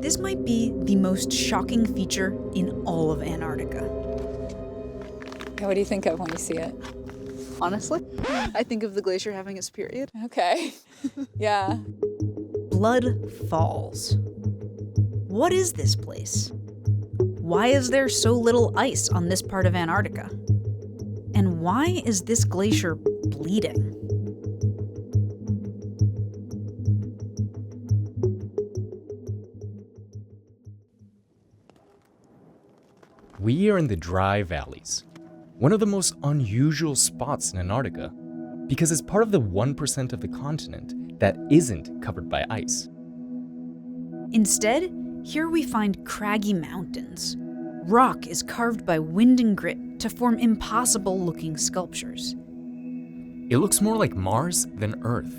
This might be the most shocking feature in all of Antarctica. What do you think of when you see it? Honestly, I think of the glacier having its period. Okay. Yeah. Blood Falls. What is this place? Why is there so little ice on this part of Antarctica? And why is this glacier bleeding? We are in the Dry Valleys, one of the most unusual spots in Antarctica, because it's part of the 1% of the continent that isn't covered by ice. Instead, here we find craggy mountains. Rock is carved by wind and grit to form impossible-looking sculptures. It looks more like Mars than Earth.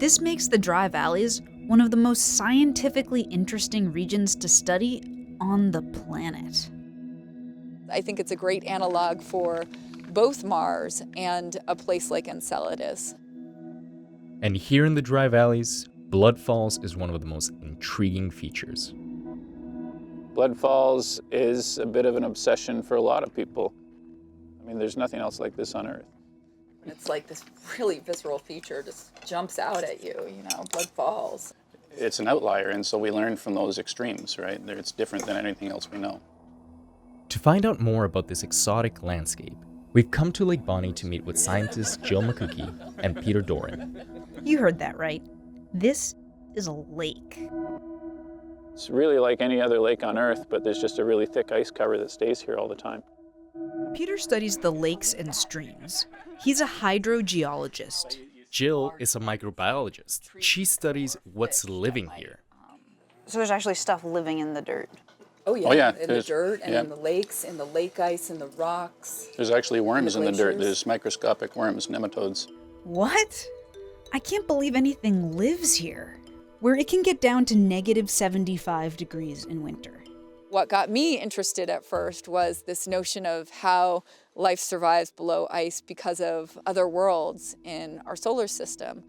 This makes the Dry Valleys one of the most scientifically interesting regions to study on the planet. I think it's a great analog for both Mars and a place like Enceladus. And here in the Dry Valleys, Blood Falls is one of the most intriguing features. Blood Falls is a bit of an obsession for a lot of people. I mean, there's nothing else like this on Earth. It's like this really visceral feature just jumps out at you, Blood Falls. It's an outlier, and so we learn from those extremes, right? It's different than anything else we know. To find out more about this exotic landscape, we've come to Lake Bonney to meet with scientists Jill Mikucki and Peter Doran. You heard that right. This is a lake. It's really like any other lake on Earth, but there's just a really thick ice cover that stays here all the time. Peter studies the lakes and streams. He's a hydrogeologist. Jill is a microbiologist. She studies what's living here. So there's actually stuff living in the dirt. Oh yeah, Oh, yeah, in the dirt and in the lakes, in the lake ice, in the rocks. There's actually worms in the dirt. glaciers. There's microscopic worms, nematodes. What? I can't believe anything lives here, where it can get down to negative 75 degrees in winter. What got me interested at first was this notion of how life survives below ice because of other worlds in our solar system.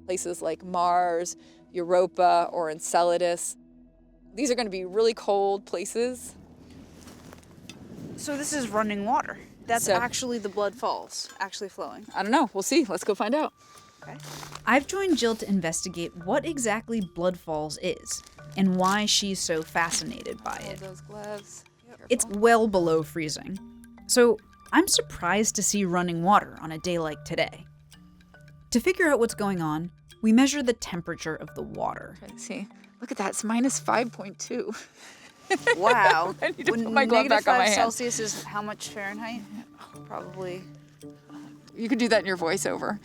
Places like Mars, Europa, or Enceladus. These are going to be really cold places. So this is running water. That's So- actually the Blood Falls, actually flowing. I don't know. We'll see. Let's go find out. Okay. I've joined Jill to investigate what exactly Blood Falls is and why she's so fascinated by it. Those gloves. It's well below freezing, so I'm surprised to see running water on a day like today. To figure out what's going on, we measure the temperature of the water. Let's see. Look at that. It's minus 5.2. Wow. I need to When put my glove negative back on my 5 hand. Celsius is how much Fahrenheit? Probably. You could do that in your voiceover.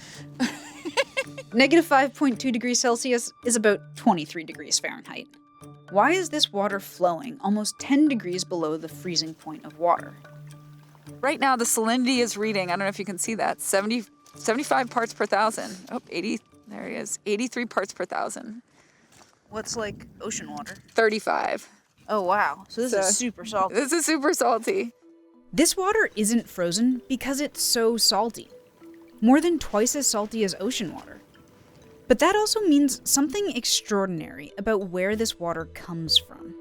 Negative 5.2 degrees Celsius is about 23 degrees Fahrenheit. Why is this water flowing almost 10 degrees below the freezing point of water? Right now, the salinity is reading, I don't know if you can see that, 75 parts per thousand. Oh, 80, there he is, 83 parts per thousand. What's like ocean water? 35. Oh, wow. So this is super salty. This is super salty. This water isn't frozen because it's so salty. More than twice as salty as ocean water. But that also means something extraordinary about where this water comes from.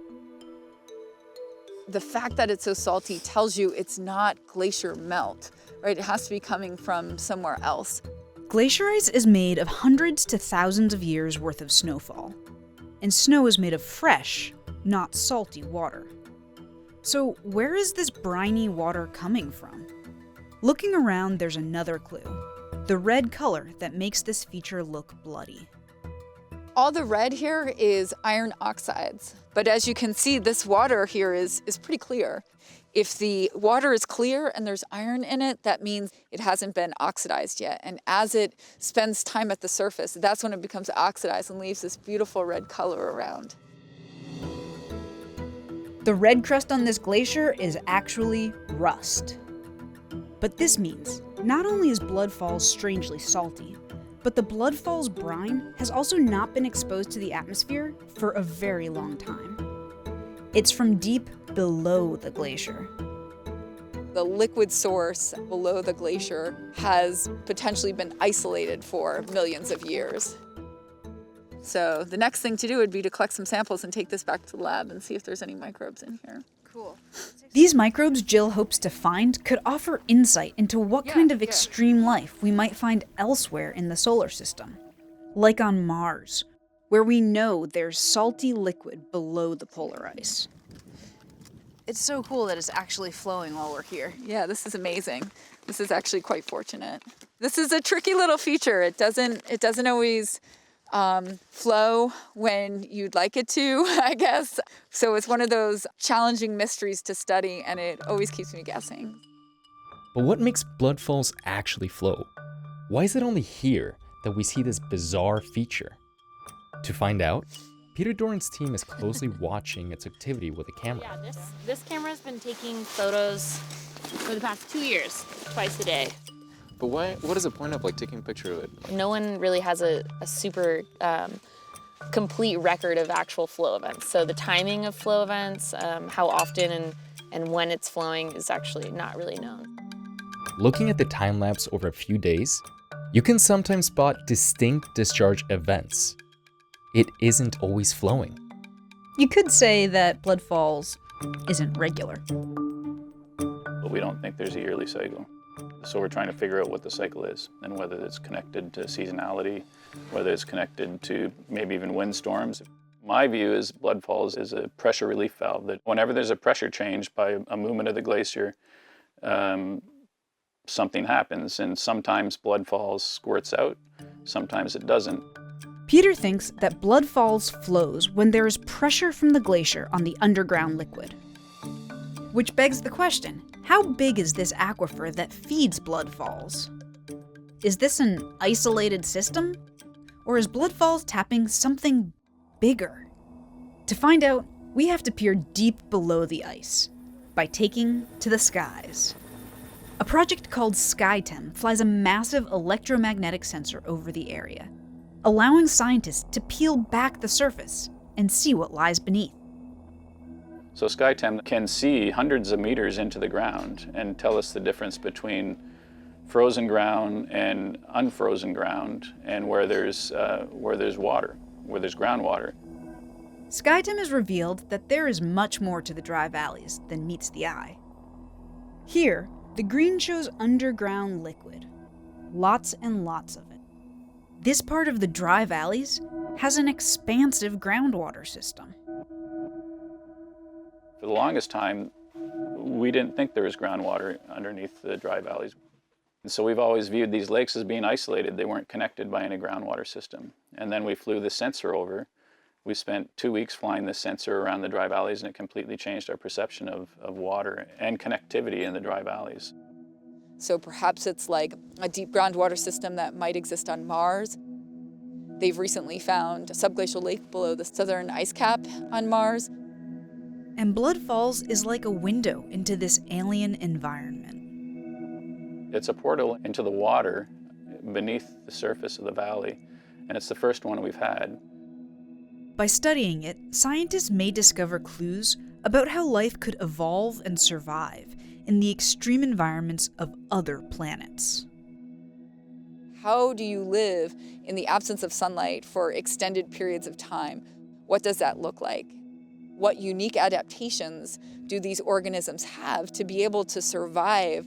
The fact that it's so salty tells you it's not glacier melt, right? It has to be coming from somewhere else. Glacier ice is made of hundreds to thousands of years worth of snowfall. And snow is made of fresh, not salty water. So where is this briny water coming from? Looking around, there's another clue. The red color that makes this feature look bloody. All the red here is iron oxides. But as you can see, this water here is pretty clear. If the water is clear and there's iron in it, that means it hasn't been oxidized yet. And as it spends time at the surface, that's when it becomes oxidized and leaves this beautiful red color around. The red crust on this glacier is actually rust. But this means not only is Blood Falls strangely salty, but the Blood Falls brine has also not been exposed to the atmosphere for a very long time. It's from deep below the glacier. The liquid source below the glacier has potentially been isolated for millions of years. So the next thing to do would be to collect some samples and take this back to the lab and see if there's any microbes in here. Cool. These microbes Jill hopes to find could offer insight into what kind of extreme life we might find elsewhere in the solar system. Like on Mars, where we know there's salty liquid below the polar ice. It's so cool that it's actually flowing while we're here. Yeah, this is amazing. This is actually quite fortunate. This is a tricky little feature. It doesn't always flow when you'd like it to, I guess. So it's one of those challenging mysteries to study, and it always keeps me guessing. But what makes bloodfalls actually flow? Why is it only here that we see this bizarre feature? To find out, Peter Doran's team is closely watching its activity with a camera. Yeah, this camera's been taking photos for the past 2 years, twice a day. But what is the point of taking a picture of it? No one really has a super complete record of actual flow events. So the timing of flow events, how often and when it's flowing is actually not really known. Looking at the time lapse over a few days, you can sometimes spot distinct discharge events. It isn't always flowing. You could say that bloodfalls isn't regular. But we don't think there's a yearly cycle. So we're trying to figure out what the cycle is and whether it's connected to seasonality, whether it's connected to maybe even windstorms. My view is bloodfalls is a pressure relief valve, that whenever there's a pressure change by a movement of the glacier, something happens, and sometimes bloodfalls squirts out, sometimes it doesn't. Peter thinks that bloodfalls flows when there is pressure from the glacier on the underground liquid. Which begs the question, how big is this aquifer that feeds bloodfalls? Is this an isolated system? Or is bloodfalls tapping something bigger? To find out, we have to peer deep below the ice by taking to the skies. A project called SkyTem flies a massive electromagnetic sensor over the area, allowing scientists to peel back the surface and see what lies beneath. So SkyTem can see hundreds of meters into the ground and tell us the difference between frozen ground and unfrozen ground, and where there's water, where there's groundwater. SkyTem has revealed that there is much more to the Dry Valleys than meets the eye. Here, the green shows underground liquid. Lots and lots of it. This part of the Dry Valleys has an expansive groundwater system. For the longest time, we didn't think there was groundwater underneath the Dry Valleys. And so we've always viewed these lakes as being isolated. They weren't connected by any groundwater system. And then we flew the sensor over. We spent 2 weeks flying this sensor around the Dry Valleys, and it completely changed our perception of water and connectivity in the Dry Valleys. So perhaps it's like a deep groundwater system that might exist on Mars. They've recently found a subglacial lake below the southern ice cap on Mars. And bloodfalls is like a window into this alien environment. It's a portal into the water beneath the surface of the valley, and it's the first one we've had. By studying it, scientists may discover clues about how life could evolve and survive in the extreme environments of other planets. How do you live in the absence of sunlight for extended periods of time? What does that look like? What unique adaptations do these organisms have to be able to survive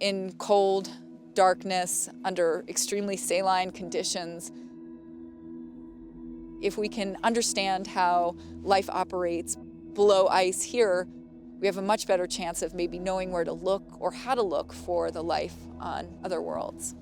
in cold, darkness, under extremely saline conditions? If we can understand how life operates below ice here, we have a much better chance of maybe knowing where to look or how to look for the life on other worlds.